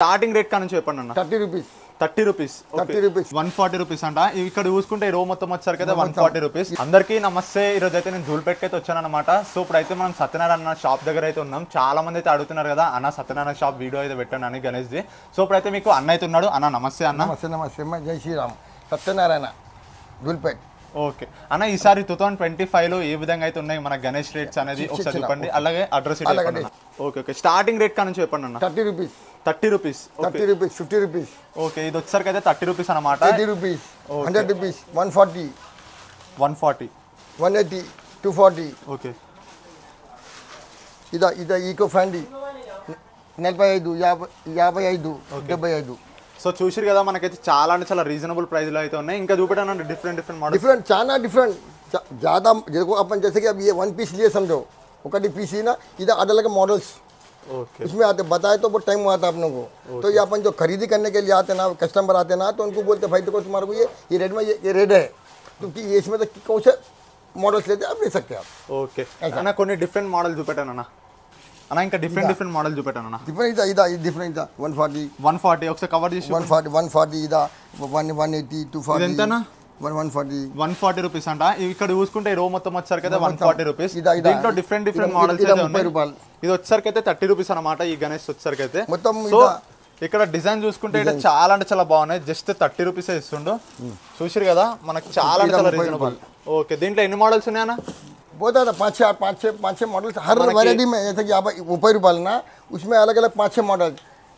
Starting rate కానుంచి చెప్పండి అన్న. 30 rupees. 30 rupees. 30 rupees. 140 rupees అంట. ఇక్కడ చూసుకుంటే ఈ రో మొత్తం వచ్చారు కదా 140 రూపీస్. అందరికీ నమస్తే. ఈరోజు అయితే నేను ధూల్పేటకి అయితే వచ్చాను అనమాట. సో ఇప్పుడైతే మనం సత్యనారాయణ షాప్ దగ్గర అయితే ఉన్నాం. చాలా మంది అయితే అడుగుతున్నారు కదా అన్న సత్యనారాయణ షాప్ వీడియో అయితే పెట్టాను అని గణేష్ జీ. సో ఇప్పుడైతే మీకు అన్న అయితే ఉన్నాడు. అన్న నమస్తే అన్న. నమస్తే నమస్తే జై శ్రీరామ్. సత్యనారాయణ ధూల్పేట్. ఓకే అన్న, ఈసారి 2025లో ఏ విధంగా అయితే ఉన్నాయి మన గణేష్ రేట్స్ అనేది ఒకసారి చెప్పండి. అలాగే అడ్రస్ చెప్పండి. ఓకే ఓకే స్టార్టింగ్ రేట్ కానుంచి చెప్పండి అన్న. 30 rupees. 30 rupees. 30 rupees. 50 rupees. Okay ఇది వచ్చేసరికి అయితే 30 రూపీస్ అనమాట. 80 రూపీస్. 100 రూపీస్. 140. 140. 180. 240. ఓకే ఇదా ఈకో ఫ్రెండ్లీ 45, 55, 75. సో చూసిరు కదా మనకైతే చాలా అంటే చాలా రీజనబుల్ ప్రైస్ లో అయితే ఉన్నాయి. ఇంకా చూపెట్టాను डिफरेंट मॉडल. डिफरेंट चाना डिफरेंट ज़्यादा देखो अपन जैसे कि अब ये वन पीस लिए समझो ఒకటి पीस ही ना इधर अलग अलग मॉडल्स ओके इसमें आते बताए तो बहुत टाइम हुआ था अपनों को. तो ये अपन जो खरीदी करने के लिए आते ना कस्टमर आते ना तो उनको बोलते भाई देखो तुम्हारे को ये रेड में ये रेड है क्योंकि ये इसमें तो कौन से मॉडल्स लेते आप ले सकते हैं आप. ఓకే అన్న కొన్ని డిఫరెంట్ మోడల్ చూపెట్టాను అన్న. అన్న ఇంకా డిఫరెంట్ మోడల్ చూపెట్టాను అన్న. डिफरेंट इदा डिफरेंट इदा 140 140 ఒకసారి కవర్ చేసి 140 इदा 180 240 ఎంతనా 140 రూపీస్ అంట. ఇక్కడ చూసుకుంటే ఈ రో మొత్తం వచ్చారు కదా 140 రూపీస్. దీంట్లో డిఫరెంట్ మోడల్స్ అయితే ఉన్నాయి. ఇది వచ్చేసరికి అయితే 30 రూపీస్ అనమాట. ఈ గణేష్ వచ్చేసరికి అయితే సో ఇక్కడ డిజైన్ చూసుకుంటే చాలా అంటే చాలా బాగున్నాయి. జస్ట్ 30 రూపీస్ ఇస్తుండు. చూసిరు కదా మనకు చాలా అంటే చాలా రీజనబుల్. ఓకే దీంట్లో ఎన్ని మోడల్స్ ఉన్నాయన్నా? बहुत ज़्यादा 5-6 मॉडल हर वैरायटी में. जैसे कि 50 रुपये ना उसमें अलग अलग 5-6 मॉडल.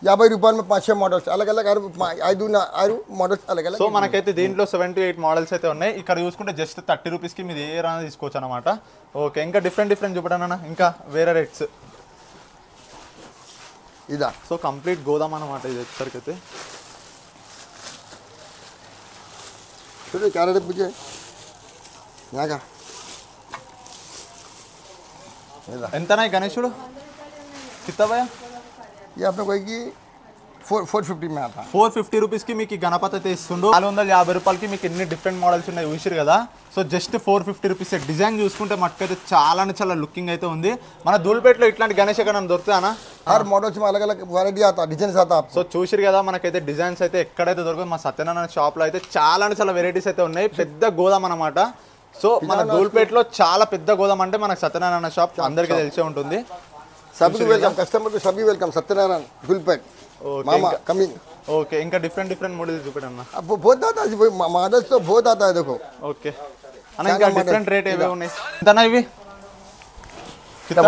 50 रुपये में 5-6 मॉडल्स अलग अलग 5 मॉडल्स अलग अलग. సో మనకైతే దీంట్లో 7 to 8 మోడల్స్ అయితే ఉన్నాయి. ఇక్కడ చూసుకుంటే జస్ట్ 30 రూపీస్కి మీరు ఏ రానా తీసుకోవచ్చు అనమాట. ఓకే ఇంకా డిఫరెంట్ చూపడానా ఇంకా వేరే రేట్స్ ఇదా. సో కంప్లీట్ గోదాం అనమాట ఇది వచ్చేసరికి అయితే. చూడండి క్యారెట్ పూజే యాగా ఎంతనా గణేశుడు కిత్తా భయ్యా? ये आपने कोई कि 450 में आता. 450 రూపీస్కి మీకు ఈ గణపతి అయితే ఇస్తుండు. 450 రూపాయలకి మీకు ఎన్ని డిఫరెంట్ మోడల్స్ ఉన్నాయి చూసిరు కదా. So just 450 rupees. డిజైన్ చూసుకుంటే మట్టుకైతే చాలా అంటే చాలా లుకింగ్ అయితే ఉంది. మన ధూల్పేటలో ఇట్లాంటి గణేష్ ఎక్కడ దొరుకుతానా? हर मॉडल्स में अलग अलग वैरायटी आता डिजाइन आता. సో చూసిరు కదా మనకైతే డిజైన్స్ అయితే ఎక్కడైతే దొరకదు. మా సత్యనారాయణ షాప్లో అయితే చాలా అంటే చాలా వెరైటీస్ అయితే ఉన్నాయి. పెద్ద గోదాం అనమాట. సో మన ధూల్పేటలో చాలా పెద్ద గోదాం అంటే మనకు సత్యనారాయణ షాప్ అందరికీ తెలిసే ఉంటుంది. सभी वेलकम कस्टमर को सभी वेलकम सत्यनारायण धूलपेट मामा कमिंग. ఓకే ఇంకా డిఫరెంట్ మోడల్స్ చూపెట్టన్నా. अब बहुत आता है मॉडल्स तो बहुत आता है देखो. ఓకే అన్న ఇంకా డిఫరెంట్ రేట్ ఏవేవి ఉన్నాయి ఎంతనా ఇవి? इधर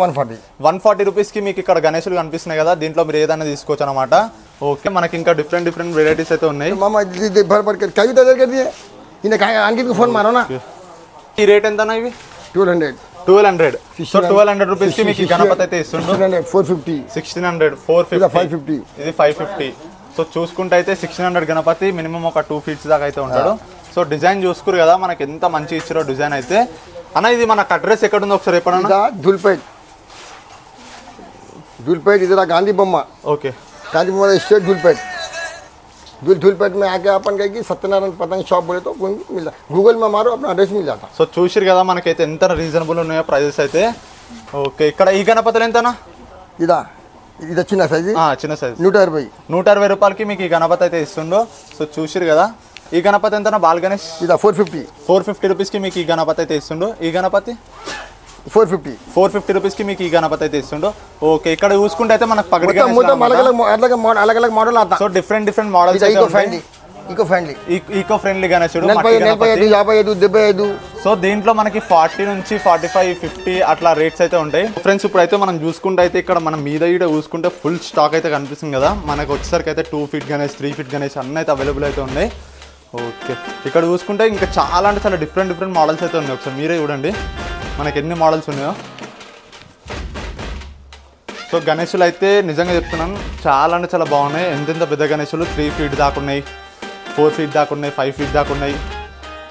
140. 140 రూపీస్కి మీకు ఇక్కడ గణేశులు కనిపిస్తున్నాయి కదా. దీంట్లో మీరు ఏదైనా తీసుకోవచ్చు అనమాట. ఓకే మనకి ఇంకా డిఫరెంట్ వెరైటీస్ అయితే ఉన్నాయి. मामा भर भर कर कभी तो कर दिए इन्हें अंकित को फोन मारो ना. ఈ రేట్ ఎంతనా ఇవి? 1200. సో 1200 రూపీస్కి మీకు గణపతి అయితే ఇస్తుండ్రు. 450. 1600 450 550. ఇది 550. సో చూసుకుంటే అయితే 1600 గణపతి మినిమం ఒక 2 ఫీట్స్ దాకా అయితే ఉంటాడు. సో డిజైన్ చూసుకురు కదా మనకి ఎంత మంచి ఇచ్చారో డిజైన్ అయితే. అన్న ఇది మనకు అడ్రస్ ఎక్కడ ఉందో ఒకసారి చెప్పండి. धूलपेट इधर गांधी बम्मा. ఓకే गांधी बम्मा स्टेट धूलपेट में आके अपन कहेगी सत्यनारायण पतंग शॉप बोले तो मिल जाता. गूगल में मारो अपना एड्रेस मिल जाता. సో చూసిరు కదా మనకైతే ఎంత రీజనబుల్ ఉన్నాయో ప్రైజెస్ అయితే. ఓకే ఇక్కడ ఈ గణపతులు ఎంతనా? ఇది చిన్న సైజ్. చిన్న సైజ్ 120 రూపాయలకి మీకు ఈ గణపతి అయితే ఇస్తుండో. సో చూసిరు కదా ఈ గణపతి ఎంతనా? బాల్ గణేష్ 450 రూపీస్కి మీకు ఈ గణపతి అయితే ఇస్తుండో. ఈ గణపతి 450 రూపీస్కి మీకు ఈ గణపతి అయితే ఇస్తుండో. ఓకే ఇక్కడ చూసుకుంటే అయితే మనకు పగడి अलग మోడల్ आता. So different models eco friendly గణేశుడు 45. సో దీంట్లో మనకి 40 నుంచి 45 50 అట్లా రేట్స్ అయితే ఉంటాయి. ఫ్రెండ్స్ ఇప్పుడైతే మనం చూసుకుంటే అయితే ఇక్కడ మనం మీద ఈడ చూసుకుంటే ఫుల్ స్టాక్ అయితే కనిపిస్తుంది కదా. మనకు వచ్చేసరికి అయితే 2 ఫీట్ గణేష్ 3 ఫీట్ గణేష్ అన్నీ అయితే అవైలబుల్ అయితే ఉన్నాయి. ఓకే ఇక్కడ చూసుకుంటే ఇంకా చాలా అంటే చాలా డిఫరెంట్ మోడల్స్ అయితే ఉన్నాయి. ఒకసారి మీరే చూడండి మనకి ఎన్ని మోడల్స్ ఉన్నాయో. సో గణేశులు అయితే నిజంగా చెప్తున్నాను చాలా అంటే చాలా బాగున్నాయి. ఎంతెంత పెద్ద గణేశులు 3 ఫీట్ దాకా ఉన్నాయి, 4 ఫీట్ దాకా ఉన్నాయి, 5 ఫీట్ దాకా ఉన్నాయి.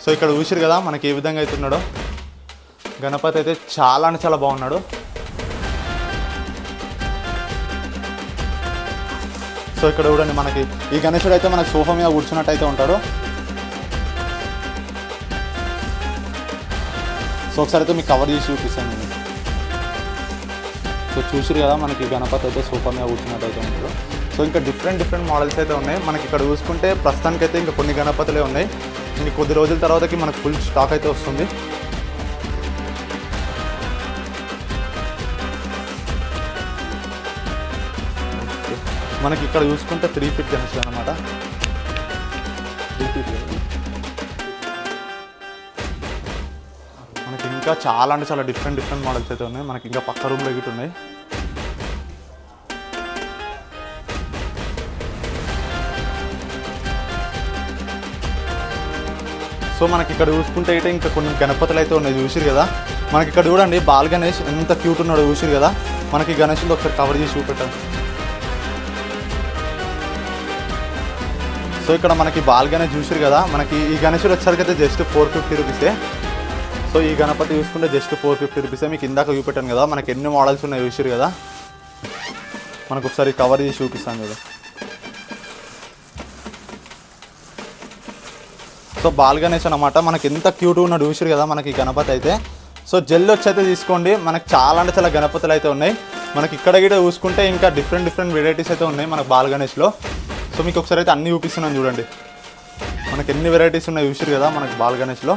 సో ఇక్కడ చూసిరు కదా మనకి ఏ విధంగా అయితే ఉన్నాడో గణపతి అయితే చాలా అంటే చాలా బాగున్నాడు. సో ఇక్కడ చూడండి మనకి ఈ గణేశుడు అయితే మనకి సోఫా మీద కూర్చున్నట్టు అయితే ఉంటాడు. సో ఒకసారి అయితే మీకు కవర్ చేసి చూపిస్తాను నేను. సో చూసిరు కదా మనకి గణపతి అయితే సోఫా మీద కూర్చున్నట్టు అయితే ఉంటాడు. సో ఇంకా డిఫరెంట్ మోడల్స్ అయితే ఉన్నాయి. మనకి ఇక్కడ చూసుకుంటే ప్రస్తుతానికైతే ఇంకా కొన్ని గణపతులే ఉన్నాయి. ఇంక కొద్ది రోజుల తర్వాతకి మనకు ఫుల్ స్టాక్ అయితే వస్తుంది. మనకి ఇక్కడ చూసుకుంటే 3 ఫీట్ గణేష్ అనమాట. 3 ఫీట్ మనకి ఇంకా చాలా అంటే చాలా డిఫరెంట్ మోడల్స్ అయితే ఉన్నాయి. మనకి ఇంకా పక్క రూమ్లో గిట్ ఉన్నాయి. సో మనకి ఇక్కడ చూసుకుంటే అయితే ఇంకా కొన్ని గణపతులు అయితే ఉన్నాయి. చూసిరు కదా, మనకి ఇక్కడ చూడండి బాల్ గణేష్ ఎంత క్యూట్ ఉన్నాడో చూసిరు కదా. మనకి గణేష్లో ఒకసారి కవర్ చేసి చూపెట్టాను. సో ఇక్కడ మనకి బాల్ గణేష్ చూసిరు కదా, మనకి ఈ గణేశుడు వచ్చేసరికి అయితే జస్ట్ 450 రూపీసే. సో ఈ గణపతి చూసుకుంటే జస్ట్ 450 రూపీసే. మీకు ఇందాక చూపెట్టాను కదా, మనకి ఎన్ని మోడల్స్ ఉన్నాయి చూసిరు కదా. మనకు ఒకసారి కవర్ చేసి చూపిస్తాను కదా. సో బాల్ గణేష్ అనమాట, మనకి ఎంత క్యూట్గా ఉన్నాడు చూసిరు కదా మనకి ఈ గణపతి అయితే. సో జెల్ వచ్చి అయితే తీసుకోండి. మనకి చాలా అంటే చాలా గణపతులు అయితే ఉన్నాయి. మనకి ఇక్కడ కూడా చూసుకుంటే ఇంకా డిఫరెంట్ వెరైటీస్ అయితే ఉన్నాయి మనకు బాల్ గణేష్లో. సో మీకు ఒకసారి అయితే అన్నీ చూపిస్తున్నాను చూడండి. మనకి ఎన్ని వెరైటీస్ ఉన్నాయి చూసిరు కదా మనకి బాల్ గణేష్లో.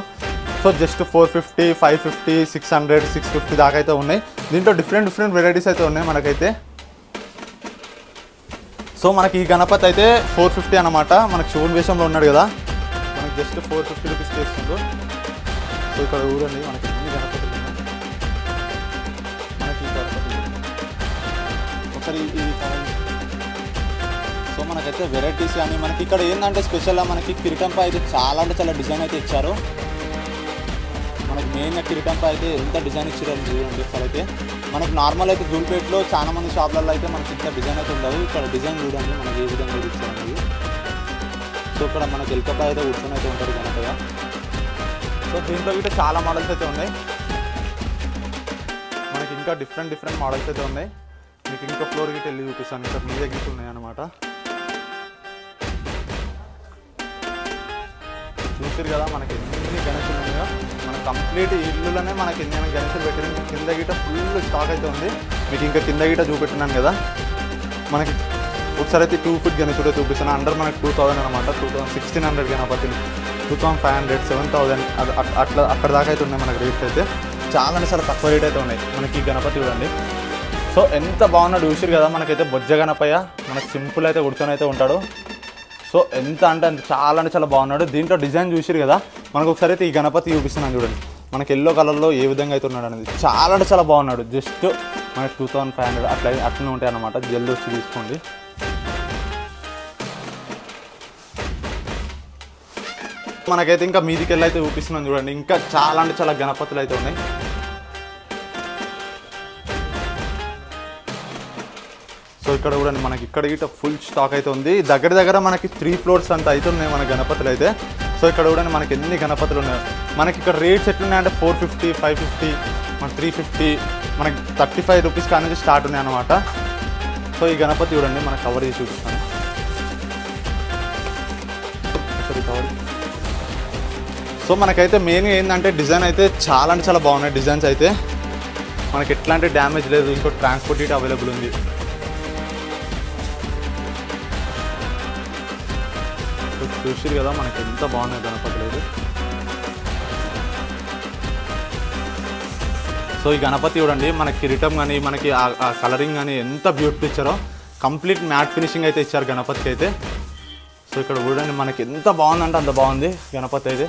సో జస్ట్ 450, 550, 600, 650 దాకా అయితే ఉన్నాయి. దీంట్లో డిఫరెంట్ వెరైటీస్ అయితే ఉన్నాయి మనకైతే. సో మనకి ఈ గణపతి అయితే 450 అనమాట. మనకి శివుని వేషంలో ఉన్నాడు కదా, మనకి జస్ట్ 450 రూపీస్ చేస్తుండ్రు. సో ఇక్కడ చూడండి మనకి ఎన్ని గణపతులు ఉన్నాయి. మనకి ఈ గణపతి ఒకసారి ఇది సో మనకైతే వెరైటీస్ కానీ మనకి ఇక్కడ ఏంటంటే స్పెషల్గా మనకి కిరీటంపై అయితే చాలా అంటే చాలా డిజైన్ అయితే ఇచ్చారు. మనకి మెయిన్గా కిరీటంపై అయితే ఎంత డిజైన్ ఇచ్చారో చూడండి. అయితే మనకి నార్మల్ అయితే జూల్పేట్లో చాలా మంది షాప్లలో అయితే మనకి ఇంత డిజైన్ అయితే ఉండదు. ఇక్కడ డిజైన్ చూడండి మనకి ఏ విధంగా ఇచ్చారు. సో ఇక్కడ మనకి ఎల్కపై అయితే కూర్చొని అయితే ఉంటారు కనుక. సో దీంట్లో అయితే చాలా మోడల్స్ అయితే ఉన్నాయి. మనకి ఇంకా డిఫరెంట్ మోడల్స్ అయితే ఉన్నాయి. మీకు ఇంకా ఫ్లోర్ గిట్ వెళ్ళి చూపిస్తాను. ఇంకా మీద గిట్ ఉన్నాయి అనమాట. చూసారు కదా మనకి ఎన్ని గణేశులు ఉన్నాయో. మన కంప్లీట్ ఇల్లులోనే మనకి ఎన్ని గణేశులు పెట్టిన కింద గిట ఫుల్ స్టాక్ అయితే ఉంది. మీకు ఇంకా కింద గిట చూపెట్టినాను కదా. మనకి ఒకసారి అయితే 2 ఫీట్ గణేశుడు చూపిస్తాను. అండర్ మనకి 2000 అనమాట. 1600 గణపతిని 2500, 7000 అట్లా అక్కడ దాకా అయితే ఉన్నాయి మనకి రేట్స్ అయితే. చాలా చాలా తక్కువ రేట్ అయితే ఉన్నాయి మనకి ఈ గణపతి చూడండి. సో ఎంత బాగున్నాడు చూసిరు కదా. మనకైతే బొజ్జ గణపయ్య మనకి సింపుల్ అయితే కూర్చొని అయితే ఉంటాడు. సో ఎంత అంటే చాలా అంటే చాలా బాగున్నాడు. దీంట్లో డిజైన్ చూసిరు కదా. మనకు ఒకసారి అయితే ఈ గణపతి చూపిస్తున్నాను చూడండి. మనకి ఎల్లో కలర్లో ఏ విధంగా అయితే ఉన్నాడు అనేది చాలా అంటే చాలా బాగున్నాడు. జస్ట్ మనకి 2500 అట్లనే ఉంటాయి అన్నమాట. జల్దీ వచ్చి తీసుకోండి. మనకైతే ఇంకా మీదికి వెళ్ళి అయితే చూపిస్తున్నాను చూడండి. ఇంకా చాలా అంటే చాలా గణపతులు అయితే ఉన్నాయి. సో ఇక్కడ కూడా మనకి ఇక్కడ గిట్ట ఫుల్ స్టాక్ అయితే ఉంది. దగ్గర మనకి 3 ఫ్లోర్స్ అంతా అయితే ఉన్నాయి మన గణపతులు అయితే. సో ఇక్కడ కూడా మనకి ఎన్ని గణపతులు ఉన్నాయి. మనకి ఇక్కడ రేట్స్ ఎట్లున్నాయంటే 450, 550, మన 350, మనకి 35 రూపీస్ కానీ స్టార్ట్ ఉన్నాయి అన్నమాట. సో ఈ గణపతి చూడండి మనకు కవర్ చేసి చూపిస్తాను. కవర్. సో మనకైతే మెయిన్గా ఏంటంటే డిజైన్ అయితే చాలా అంటే చాలా బాగున్నాయి. డిజైన్స్ అయితే మనకి ఎట్లాంటి డ్యామేజ్ లేదు. ఇంకో ట్రాన్స్పోర్ట్ ఇటు అవైలబుల్ ఉంది. చూసిరు కదా మనకి ఎంత బాగున్నాయి గణపతులు అయితే. సో ఈ గణపతి చూడండి మనకి కిరీటం కానీ మనకి ఆ కలరింగ్ కానీ ఎంత బ్యూటిఫుల్ ఇచ్చారో. కంప్లీట్ మ్యాట్ ఫినిషింగ్ అయితే ఇచ్చారు గణపతికి అయితే. సో ఇక్కడ చూడండి మనకి ఎంత బాగుందంటే అంత బాగుంది గణపతి అయితే.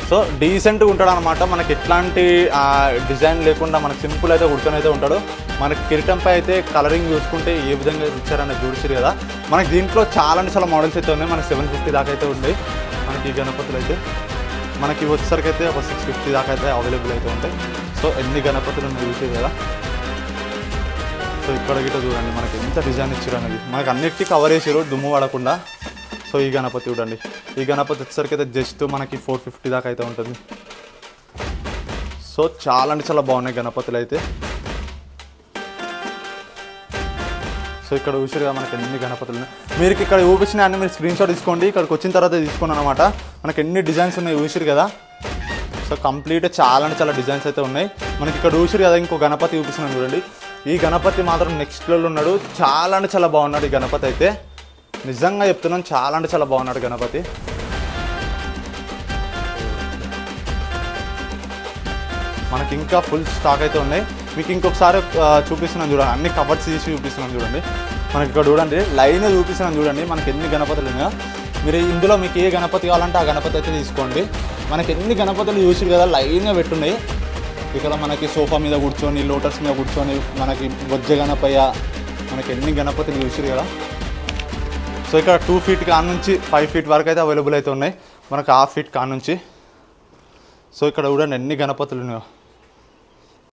సో డీసెంట్గా ఉంటాడు అనమాట. మనకి ఎట్లాంటి డిజైన్ లేకుండా మనకి సింపుల్ అయితే కూర్చొని అయితే ఉంటాడు. మనకి కిరీటంపై అయితే కలరింగ్ చూసుకుంటే ఏ విధంగా ఇచ్చారనేది చూసిరు కదా. మనకి దీంట్లో చాలా అంటే చాలా మోడల్స్ అయితే ఉన్నాయి. మనకి 750 దాకా అయితే ఉన్నాయి మనకి ఈ గణపతులు అయితే. మనకి వచ్చేసరికి అయితే ఒక 650 దాకా అయితే అవైలబుల్ అయితే ఉంటాయి. సో ఎన్ని గణపతులు ఉన్నాయి చూసారు కదా. సో ఇక్కడ గిట్ట చూడండి మనకి ఎంత డిజైన్ ఇచ్చారు అనేది. మనకి అన్నిటికీ కవర్ చేసారు దుమ్ము పడకుండా. సో ఈ గణపతి చూడండి. ఈ గణపతి వచ్చేసరికి అయితే జస్ట్ మనకి 450 దాకా అయితే ఉంటుంది. సో చాలా అంటే చాలా బాగున్నాయి గణపతులు అయితే. సో ఇక్కడ చూసారు కదా మనకి ఎన్ని గణపతులు ఉన్నాయి. మీరు ఇక్కడ చూపించిన అన్ని మీరు స్క్రీన్ షాట్ తీసుకోండి. ఇక్కడికి వచ్చిన తర్వాత తీసుకున్నాను అనమాట. మనకి ఎన్ని డిజైన్స్ ఉన్నాయి చూసారు కదా. సో కంప్లీట్ చాలా అంటే చాలా డిజైన్స్ అయితే ఉన్నాయి మనకి ఇక్కడ చూసారు కదా. ఇంకో గణపతి చూపిస్తున్నాను చూడండి. ఈ గణపతి మాత్రం నెక్స్ట్ లెవెల్ ఉన్నాడు. చాలా అంటే చాలా బాగున్నాడు ఈ గణపతి అయితే. నిజంగా చెప్తున్నాను, చాలా అంటే చాలా బాగున్నాడు గణపతి. మనకి ఇంకా ఫుల్ స్టాక్ అయితే ఉన్నాయి. మీకు ఇంకొకసారి చూపిస్తున్నాను చూడండి, అన్ని కవర్స్ తీసి చూపిస్తున్నాను చూడండి. మనకి ఇక్కడ చూడండి లైన్ చూపిస్తున్నాను చూడండి, మనకి ఎన్ని గణపతులు ఉన్నాయో. మీరు ఇందులో మీకు ఏ గణపతి కావాలంటే ఆ గణపతి అయితే తీసుకోండి. మనకి ఎన్ని గణపతులు చూసి కదా లైన్గా పెట్టున్నాయి. ఇక్కడ మనకి సోఫా మీద కూర్చొని, లోటస్ మీద కూర్చొని, మనకి బొజ్జ గణపయ్య, మనకి ఎన్ని గణపతులు చూసిరు కదా. సో ఇక్కడ 2 feet కాడ నుంచి 5 feet వరకు అయితే అవైలబుల్ అయితే ఉన్నాయి మనకు, 1/2 feet కాడ నుంచి. సో ఇక్కడ చూడండి ఎన్ని గణపతులు ఉన్నాయో.